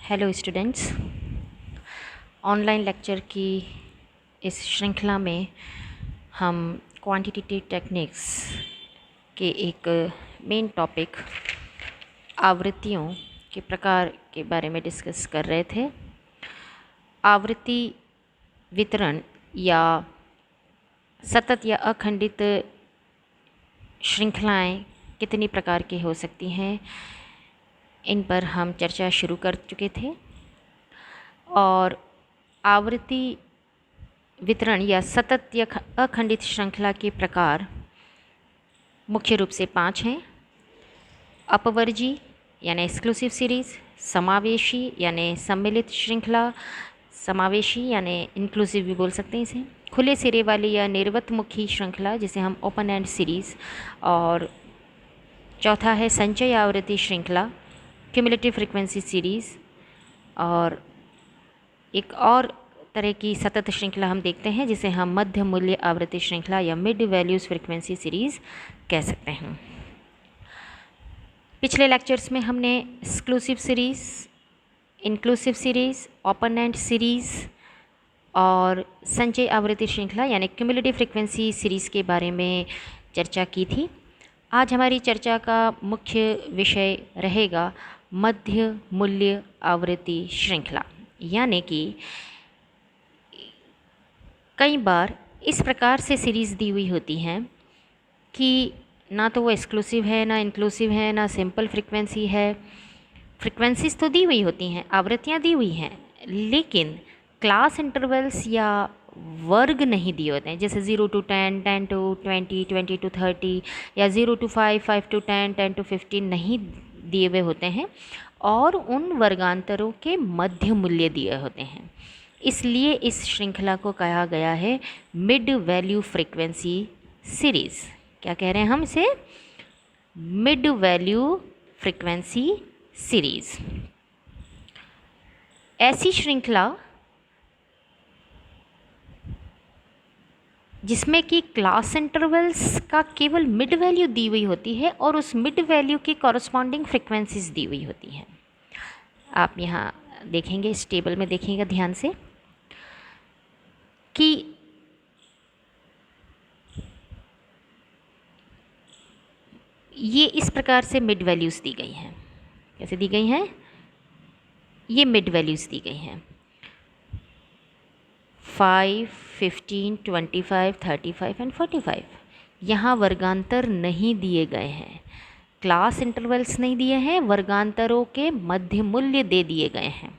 Hello students, online lecture की इस श्रृंखला में हम क्वांटिटेटिव टेक्निक्स के एक मेन टॉपिक आवृत्तियों के प्रकार के बारे में डिस्कस कर रहे थे। आवृत्ति वितरण या सतत या अखंडित श्रृंखलाएं कितनी प्रकार की हो सकती हैं, इन पर हम चर्चा शुरू कर चुके थे। और आवृत्ति वितरण या सतत या अखंडित श्रृंखला के प्रकार मुख्य रूप से 5 हैं। अपवर्जी यानी एक्सक्लूसिव सीरीज़, समावेशी यानी सम्मिलित श्रृंखला, समावेशी यानी इंक्लूसिव भी बोल सकते हैं इसे, खुले सिरे वाली या निर्वतमुखी श्रृंखला जिसे हम ओपन एंड सीरीज़, और चौथा है संचय आवृत्ति श्रृंखला, क्यूमुलेटिव फ्रीक्वेंसी सीरीज़। और एक और तरह की सतत श्रृंखला हम देखते हैं जिसे हम मध्य मूल्य आवृत्ति श्रृंखला या मिड वैल्यूज़ फ्रीक्वेंसी सीरीज़ कह सकते हैं। पिछले लेक्चर्स में हमने exclusive series, inclusive series, open and series और संचय आवृत्ति श्रृंखला यानी क्यूमुलेटिव फ्रीक्वेंसी सीरीज़ के बारे में चर्चा की थी। आज हमारी चर्चा का मुख्य विषय रहेगा मध्य मूल्य आवृत्ति श्रृंखला, यानी कि कई बार इस प्रकार से सीरीज़ दी हुई होती हैं कि ना तो वो एक्सक्लूसिव है, ना इंक्लूसिव है, ना सिंपल फ्रीक्वेंसी है। फ्रीक्वेंसीज तो दी हुई होती हैं, आवृत्तियाँ दी हुई हैं, लेकिन क्लास इंटरवल्स या वर्ग नहीं दिए होते हैं। जैसे 0 to 10, 10 to 20, 20 to 30 या 0 to 5, 5 to 10, 10 to 15 नहीं दिए हुए होते हैं, और उन वर्गांतरों के मध्य मूल्य दिए होते हैं। इसलिए इस श्रृंखला को कहा गया है मिड वैल्यू फ्रीक्वेंसी सीरीज़। क्या कह रहे हैं हम इसे? Mid value frequency series. ऐसी श्रृंखला जिसमें कि क्लास इंटरवल्स का केवल मिड वैल्यू दी हुई होती है और उस मिड वैल्यू की कॉरस्पॉन्डिंग फ्रीक्वेंसीज दी हुई होती हैं। आप यहाँ देखेंगे, इस टेबल में देखिएगा ध्यान से कि ये इस प्रकार से मिड वैल्यूज़ दी गई हैं। कैसे दी गई हैं? ये मिड वैल्यूज़ दी गई हैं 5, 15, 25, 35 एंड 45। यहाँ वर्गांतर नहीं दिए गए हैं, क्लास इंटरवल्स नहीं दिए हैं, वर्गांतरों के मध्य मूल्य दे दिए गए हैं।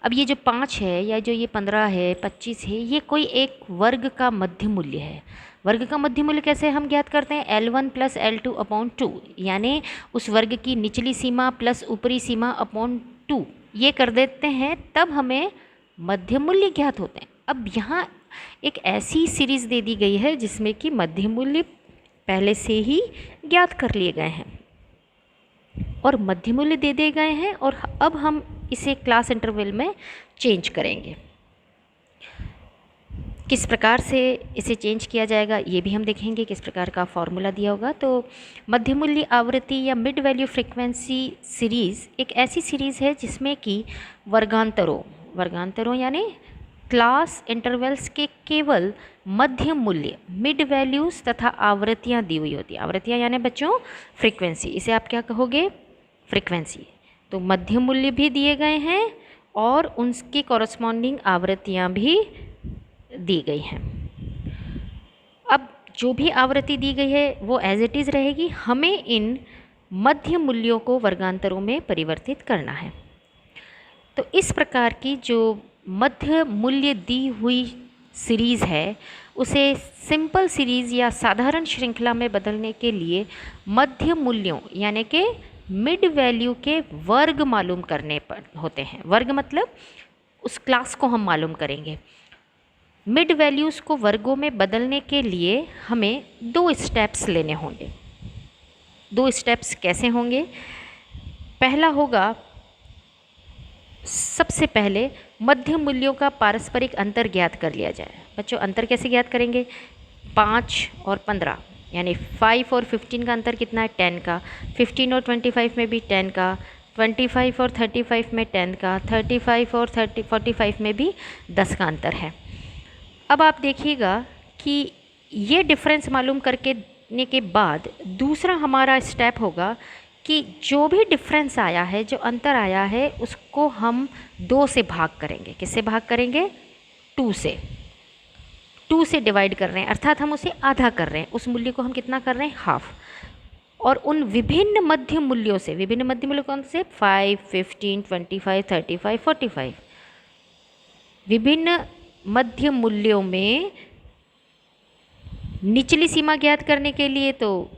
अब ये जो 5 है या जो ये 15 है, 25 है, ये कोई एक वर्ग का मध्य मूल्य है। वर्ग का मध्य मूल्य कैसे हम ज्ञात करते हैं? L1 प्लस L2 अपॉन 2, यानी उस वर्ग की निचली सीमा प्लस ऊपरी सीमा अपॉन 2, ये कर देते हैं, तब हमें मध्य मूल्य ज्ञात होते हैं। अब यहाँ एक ऐसी सीरीज़ दे दी गई है जिसमें कि मध्य मूल्य पहले से ही ज्ञात कर लिए गए हैं और मध्य मूल्य दे दिए गए हैं, और अब हम इसे क्लास इंटरवल में चेंज करेंगे। किस प्रकार से इसे चेंज किया जाएगा ये भी हम देखेंगे, किस प्रकार का फॉर्मूला दिया होगा। तो मध्य मूल्य आवृत्ति या मिड वैल्यू फ्रीक्वेंसी सीरीज़ एक ऐसी सीरीज़ है जिसमें कि वर्गांतरों यानी क्लास इंटरवल्स के केवल मध्य मूल्य, मिड वैल्यूज़ तथा आवृत्तियाँ दी हुई होती है। आवृत्तियाँ यानी बच्चों फ्रीक्वेंसी, इसे आप क्या कहोगे? फ्रीक्वेंसी। तो मध्य मूल्य भी दिए गए हैं और उनकी कॉरस्पॉन्डिंग आवृत्तियाँ भी दी गई हैं। अब जो भी आवृत्ति दी गई है वो एज इट इज़ रहेगी, हमें इन मध्य मूल्यों को वर्गांतरों में परिवर्तित करना है। तो इस प्रकार की जो मध्य मूल्य दी हुई सीरीज़ है उसे सिंपल सीरीज़ या साधारण श्रृंखला में बदलने के लिए मध्य मूल्यों यानी कि मिड वैल्यू के वर्ग मालूम करने पर होते हैं। वर्ग मतलब उस क्लास को हम मालूम करेंगे। मिड वैल्यूज़ को वर्गों में बदलने के लिए हमें 2 स्टेप्स लेने होंगे। 2 स्टेप्स कैसे होंगे? पहला होगा, सबसे पहले मध्य मूल्यों का पारस्परिक अंतर ज्ञात कर लिया जाए। बच्चों अंतर कैसे ज्ञात करेंगे? 5 और 15 यानी 5 और 15 का अंतर कितना है? 10 का। 15 और 25 में भी 10 का। 25 और 35 में 10 का, 35 और 45 में भी 10 का अंतर है। अब आप देखिएगा कि ये डिफरेंस मालूम करके के बाद दूसरा हमारा स्टेप होगा कि जो भी डिफरेंस आया है, जो अंतर आया है, उसको हम 2 से भाग करेंगे। किससे भाग करेंगे? 2 से। 2 से डिवाइड कर रहे हैं, अर्थात हम उसे आधा कर रहे हैं। उस मूल्य को हम कितना कर रहे हैं? हाफ। और उन विभिन्न मध्य मूल्यों से, विभिन्न मध्य मूल्य कौन से? 5, 15, 25, 35, 45। विभिन्न मध्य मूल्यों में निचली सीमा ज्ञात करने के लिए तो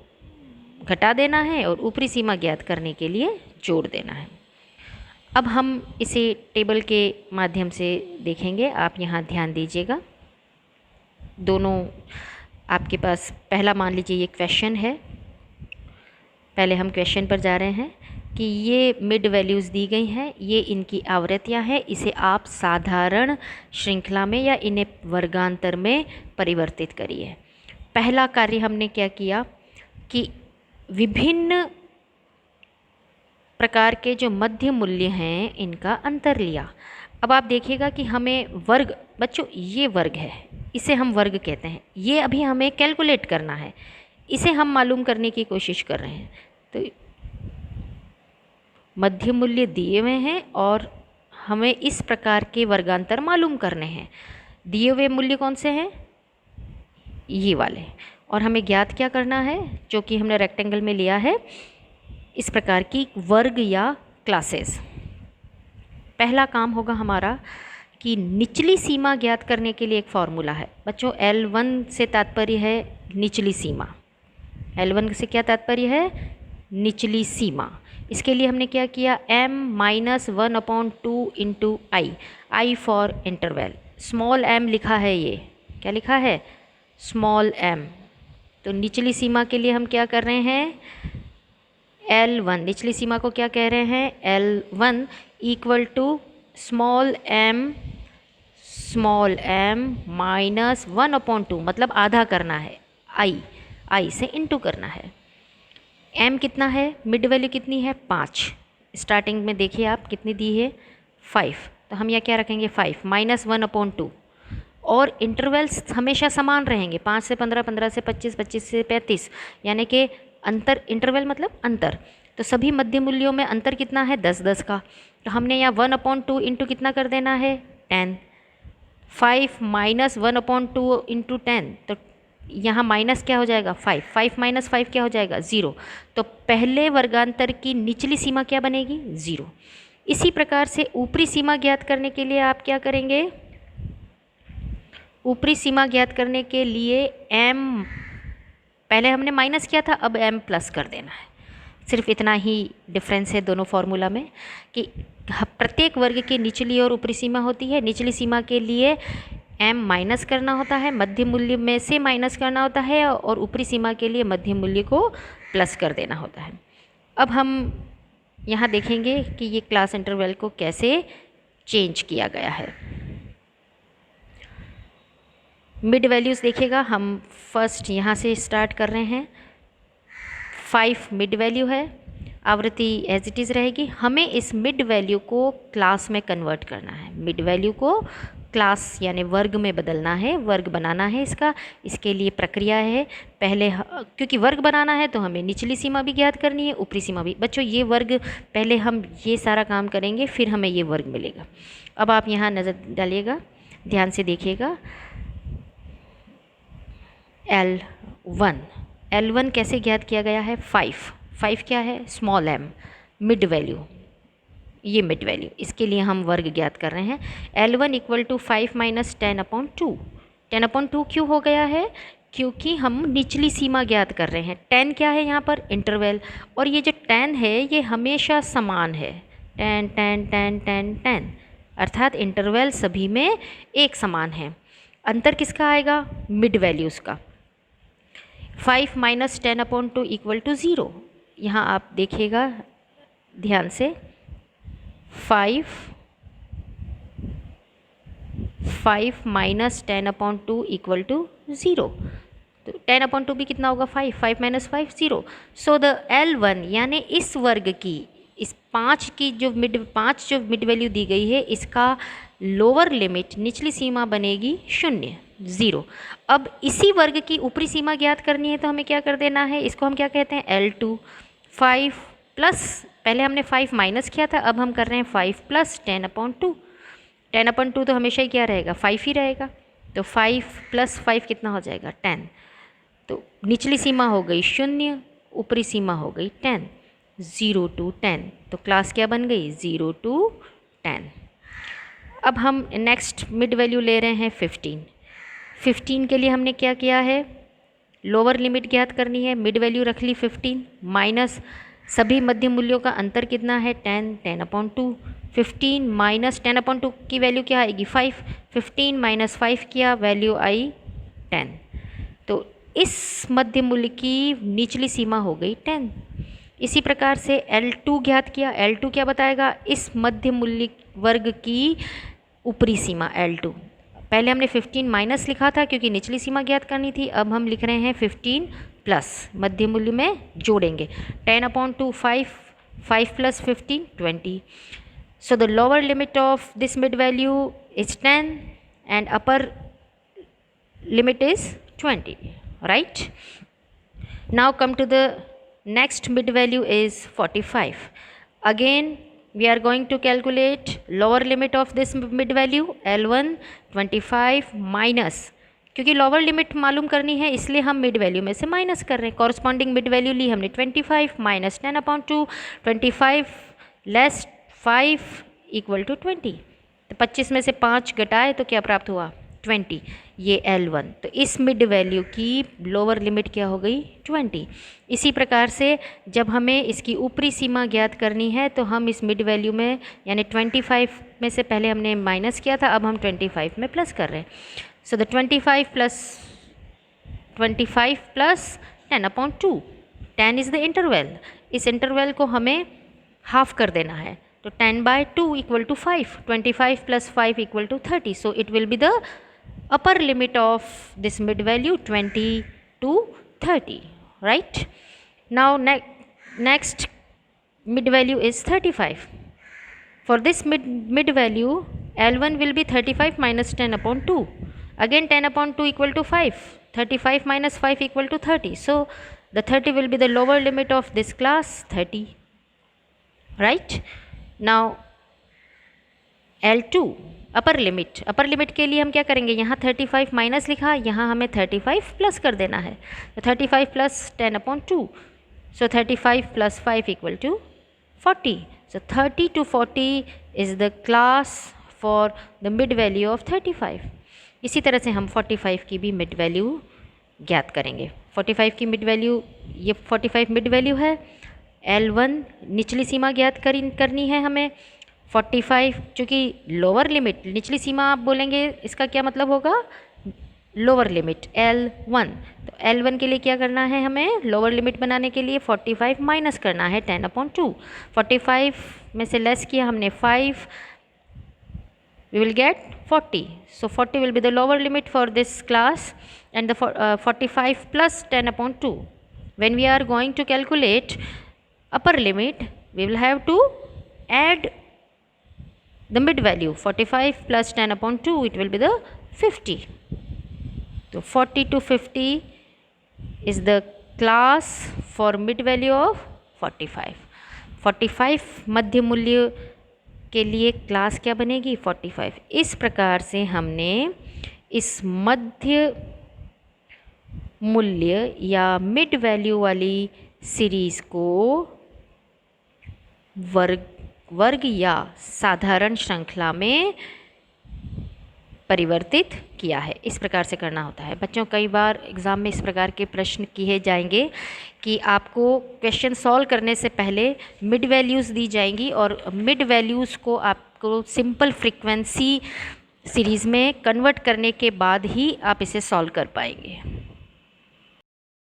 घटा देना है और ऊपरी सीमा ज्ञात करने के लिए जोड़ देना है। अब हम इसे टेबल के माध्यम से देखेंगे। आप यहाँ ध्यान दीजिएगा। दोनों आपके पास, पहला मान लीजिए ये क्वेश्चन है। पहले हम क्वेश्चन पर जा रहे हैं कि ये मिड वैल्यूज़ दी गई हैं, ये इनकी आवृत्तियाँ हैं। इसे आप साधारण श्रृंखला में या इन्हें वर्गांतर में परिवर्तित करिए। पहला कार्य हमने क्या किया कि विभिन्न प्रकार के जो मध्य मूल्य हैं इनका अंतर लिया। अब आप देखिएगा कि हमें वर्ग, बच्चों ये वर्ग है, इसे हम वर्ग कहते हैं। ये अभी हमें कैलकुलेट करना है, इसे हम मालूम करने की कोशिश कर रहे हैं। तो मध्य मूल्य दिए हुए हैं और हमें इस प्रकार के वर्गांतर मालूम करने हैं। दिए हुए मूल्य कौन से हैं? ये वाले। और हमें ज्ञात क्या करना है? जो कि हमने रेक्टेंगल में लिया है, इस प्रकार की वर्ग या क्लासेस। पहला काम होगा हमारा कि निचली सीमा ज्ञात करने के लिए एक फॉर्मूला है। बच्चों L1 से तात्पर्य है निचली सीमा। L1 से क्या तात्पर्य है? निचली सीमा। इसके लिए हमने क्या किया? m-1/2 into I for interval. Small m लिखा है, ये क्या लिखा है? Small m। तो निचली सीमा के लिए हम क्या कर रहे हैं? L1, निचली सीमा को क्या कह रहे हैं? L1 equal to small m -1/2, मतलब आधा करना है, आई से इंटू करना है। m कितना है? मिड वैल्यू कितनी है? 5। स्टार्टिंग में देखिए आप कितनी दी है? 5। तो हम यह क्या रखेंगे? 5 -1/2। और इंटरवल्स हमेशा समान रहेंगे, 5 से 15, 15 से 25, 25 से 35, यानी कि अंतर, इंटरवल मतलब अंतर। तो सभी मध्य मूल्यों में अंतर कितना है? 10 10 का। तो हमने यहाँ 1/2 इंटू कितना कर देना है? 10। 5 -1/2 इंटू 10, तो यहाँ माइनस क्या हो जाएगा? 5। 5 - 5 क्या हो जाएगा? 0। तो पहले वर्गांतर की निचली सीमा क्या बनेगी? 0। इसी प्रकार से ऊपरी सीमा ज्ञात करने के लिए आप क्या करेंगे? ऊपरी सीमा ज्ञात करने के लिए m, पहले हमने माइनस किया था, अब m प्लस कर देना है। सिर्फ इतना ही डिफरेंस है दोनों फार्मूला में कि प्रत्येक वर्ग की निचली और ऊपरी सीमा होती है। निचली सीमा के लिए m माइनस करना होता है, मध्य मूल्य में से माइनस करना होता है, और ऊपरी सीमा के लिए मध्य मूल्य को प्लस कर देना होता है। अब हम यहाँ देखेंगे कि ये क्लास इंटरवल को कैसे चेंज किया गया है। मिड वैल्यूज़ देखिएगा, हम फर्स्ट यहाँ से स्टार्ट कर रहे हैं। 5 मिड वैल्यू है, आवृत्ति एज इट इज़ रहेगी। हमें इस मिड वैल्यू को क्लास में कन्वर्ट करना है। मिड वैल्यू को क्लास यानी वर्ग में बदलना है, वर्ग बनाना है इसका। इसके लिए प्रक्रिया है, पहले क्योंकि वर्ग बनाना है तो हमें निचली सीमा भी ज्ञात करनी है, ऊपरी सीमा भी। बच्चों ये वर्ग, पहले हम ये सारा काम करेंगे, फिर हमें ये वर्ग मिलेगा। अब आप यहाँ नज़र डालिएगा, ध्यान से देखिएगा। L1 कैसे ज्ञात किया गया है? 5 क्या है? स्मॉल m, मिड वैल्यू, ये मिड वैल्यू, इसके लिए हम वर्ग ज्ञात कर रहे हैं। L1 equal to 5 - 10/2। 10/2 क्यों हो गया है? क्योंकि हम निचली सीमा ज्ञात कर रहे हैं। 10 क्या है यहाँ पर? इंटरवल। और ये जो 10 है ये हमेशा समान है, 10 10 10 10 10, अर्थात इंटरवल सभी में एक समान है। अंतर किसका आएगा? मिड वैल्यूज़ का। 5 - 10/2 इक्वल टू 0। यहाँ आप देखिएगा ध्यान से, 5 - 10/2 इक्वल टू 0। तो 10/2 भी कितना होगा? 5 5 - 5 0। सो द L1 यानी इस वर्ग की, इस 5 जो मिड वैल्यू दी गई है, इसका लोअर लिमिट, निचली सीमा बनेगी 0, 0। अब इसी वर्ग की ऊपरी सीमा ज्ञात करनी है, तो हमें क्या कर देना है, इसको हम क्या कहते हैं, L2। 5 प्लस, पहले हमने 5 माइनस किया था, अब हम कर रहे हैं 5 प्लस 10/2। 10/2 तो हमेशा ही क्या रहेगा, 5 ही रहेगा। तो 5 प्लस 5 कितना हो जाएगा, 10। तो निचली सीमा हो गई 0, ऊपरी सीमा हो गई 10, 0 to 10। तो क्लास क्या बन गई, 0 to 10। अब हम नेक्स्ट मिड वैल्यू ले रहे हैं 15। 15 के लिए हमने क्या किया है, लोअर लिमिट ज्ञात करनी है, मिड वैल्यू रख ली 15, माइनस सभी मध्य मूल्यों का अंतर कितना है, 10, 10/2। 15 माइनस 10/2 की वैल्यू क्या आएगी, 5। 15 माइनस 5 किया, वैल्यू आई 10। तो इस मध्य मूल्य की निचली सीमा हो गई 10। इसी प्रकार से L2 ज्ञात किया। L2 क्या बताएगा, इस मध्य मूल्य वर्ग की ऊपरी सीमा L2। पहले हमने 15 माइनस लिखा था क्योंकि निचली सीमा ज्ञात करनी थी, अब हम लिख रहे हैं 15 प्लस, मध्य मूल्य में जोड़ेंगे। 10/2 5, 5 plus 15 20। So the lower limit of this mid value is 10 and upper limit is 20, right? Now come to the next mid value is 45. Again we are going to calculate lower limit of this mid value, L1 25 minus, क्योंकि lower limit मालूम करनी है इसलिए हम mid value में से minus कर रहे हैं। कॉरस्पॉन्डिंग मिड वैल्यू ली हमने 25 माइनस 10/2, 25 लेस 5 इक्वल टू 20। तो 25 में से 5 घटाए तो क्या प्राप्त हुआ, 20। ये L1। तो इस मिड वैल्यू की लोअर लिमिट क्या हो गई, 20। इसी प्रकार से जब हमें इसकी ऊपरी सीमा ज्ञात करनी है तो हम इस मिड वैल्यू में यानी 25 में से पहले हमने माइनस किया था, अब हम 25 में प्लस कर रहे हैं। So the 25 plus 10/2, 10 is the interval. इस इंटरवल को हमें हाफ कर देना है, तो 10/2 equal to 5, 25 plus 5 equal to 30। So it will be the upper limit of this mid value 20 to 30, right? Now next mid value is 35. For this mid value, L1 will be 35 minus 10/2. Again 10/2 equal to 5, 35 minus 5 equal to 30. So the 30 will be the lower limit of this class, 30, right? Now L2 upper limit के लिए हम क्या करेंगे, यहाँ 35 minus लिखा, यहाँ हमें 35 plus कर देना है। तो 35 plus 10/2, so 35 plus 5 equal to 40। So 30 to 40 is the class for the mid value of 35। इसी तरह से हम 45 की भी मिड वैल्यू ज्ञात करेंगे। 45 की मिड वैल्यू, ये 45 मिड वैल्यू है। L1 निचली सीमा ज्ञात करनी है हमें। 45 चूँकि लोअर लिमिट, निचली सीमा आप बोलेंगे इसका क्या मतलब होगा, लोअर लिमिट L1। तो L1 के लिए क्या करना है, हमें लोअर लिमिट बनाने के लिए 45 माइनस करना है 10/2। 45 में से लेस किया हमने 5, we will get 40. So 40 will be the lower limit for this class, and the 45 plus 10/2. When we are going to calculate upper limit, we will have to add the mid value, 45 plus 10/2, it will be the 50. So 40 to 50 is the class for mid value of 45. 45 मध्य मूल्य के लिए class क्या बनेगी, 45। इस प्रकार से हमने इस मध्य मूल्य या मिड वैल्यू वाली सीरीज़ को वर्ग या साधारण श्रृंखला में परिवर्तित किया है। इस प्रकार से करना होता है बच्चों। कई बार एग्ज़ाम में इस प्रकार के प्रश्न किए जाएंगे कि आपको क्वेश्चन सॉल्व करने से पहले मिड वैल्यूज़ दी जाएंगी और मिड वैल्यूज़ को आपको सिंपल फ्रीक्वेंसी सीरीज़ में कन्वर्ट करने के बाद ही आप इसे सॉल्व कर पाएंगे।